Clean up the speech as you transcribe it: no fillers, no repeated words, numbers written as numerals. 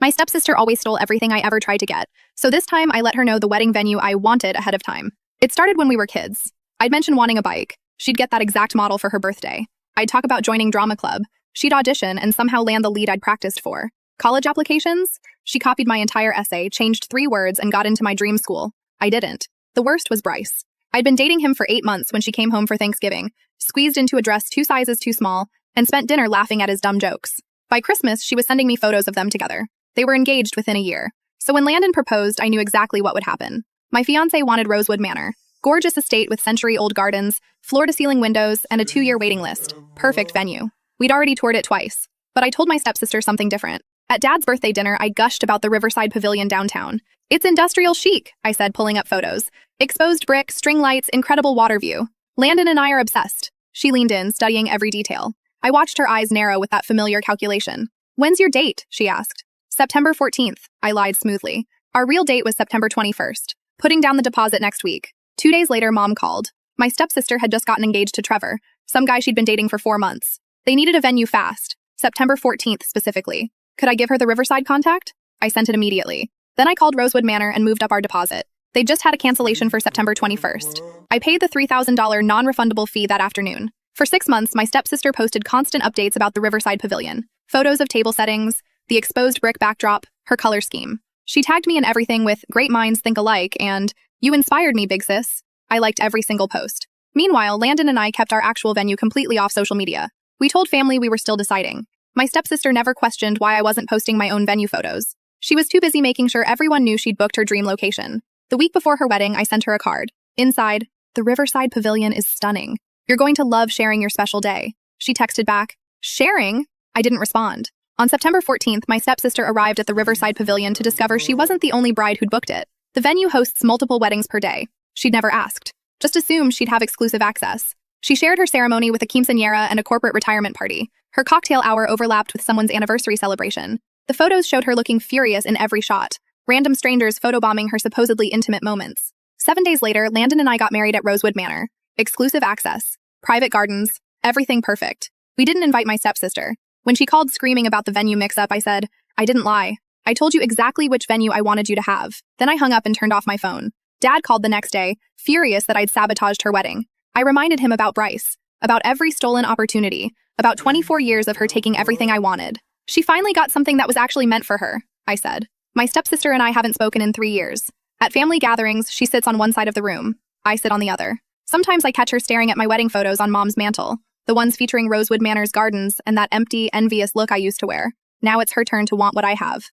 My stepsister always stole everything I ever tried to get, so this time I let her know the wedding venue I wanted ahead of time. It started when we were kids. I'd mention wanting a bike. She'd get that exact model for her birthday. I'd talk about joining drama club. She'd audition and somehow land the lead I'd practiced for. College applications? She copied my entire essay, changed 3 words, and got into my dream school. I didn't. The worst was Bryce. I'd been dating him for 8 months when she came home for Thanksgiving, squeezed into a dress 2 sizes too small, and spent dinner laughing at his dumb jokes. By Christmas, she was sending me photos of them together. They were engaged within a year. So when Landon proposed, I knew exactly what would happen. My fiancé wanted Rosewood Manor. Gorgeous estate with century-old gardens, floor-to-ceiling windows, and a 2-year waiting list. Perfect venue. We'd already toured it twice. But I told my stepsister something different. At Dad's birthday dinner, I gushed about the Riverside Pavilion downtown. It's industrial chic, I said, pulling up photos. Exposed brick, string lights, incredible water view. Landon and I are obsessed. She leaned in, studying every detail. I watched her eyes narrow with that familiar calculation. When's your date? She asked. September 14th, I lied smoothly. Our real date was September 21st. Putting down the deposit next week. 2 days later, Mom called. My stepsister had just gotten engaged to Trevor, some guy she'd been dating for 4 months. They needed a venue fast, September 14th specifically. Could I give her the Riverside contact? I sent it immediately. Then I called Rosewood Manor and moved up our deposit. They just had a cancellation for September 21st. I paid the $3,000 non-refundable fee that afternoon. For 6 months, my stepsister posted constant updates about the Riverside Pavilion. Photos of table settings, the exposed brick backdrop, her color scheme. She tagged me in everything with "Great minds think alike" and "You inspired me, big sis." I liked every single post. Meanwhile, Landon and I kept our actual venue completely off social media. We told family we were still deciding. My stepsister never questioned why I wasn't posting my own venue photos. She was too busy making sure everyone knew she'd booked her dream location. The week before her wedding, I sent her a card. Inside, "The Riverside Pavilion is stunning. You're going to love sharing your special day." She texted back, "Sharing?" I didn't respond. On September 14th, my stepsister arrived at the Riverside Pavilion to discover she wasn't the only bride who'd booked it. The venue hosts multiple weddings per day. She'd never asked. Just assumed she'd have exclusive access. She shared her ceremony with a quinceañera and a corporate retirement party. Her cocktail hour overlapped with someone's anniversary celebration. The photos showed her looking furious in every shot. Random strangers photobombing her supposedly intimate moments. 7 days later, Landon and I got married at Rosewood Manor. Exclusive access. Private gardens. Everything perfect. We didn't invite my stepsister. When she called screaming about the venue mix-up, I said, "I didn't lie. I told you exactly which venue I wanted you to have." Then I hung up and turned off my phone. Dad called the next day, furious that I'd sabotaged her wedding. I reminded him about Bryce, about every stolen opportunity, about 24 years of her taking everything I wanted. "She finally got something that was actually meant for her," I said. My stepsister and I haven't spoken in 3 years. At family gatherings, she sits on one side of the room. I sit on the other. Sometimes I catch her staring at my wedding photos on Mom's mantle, the ones featuring Rosewood Manor's gardens and that empty, envious look I used to wear. Now it's her turn to want what I have.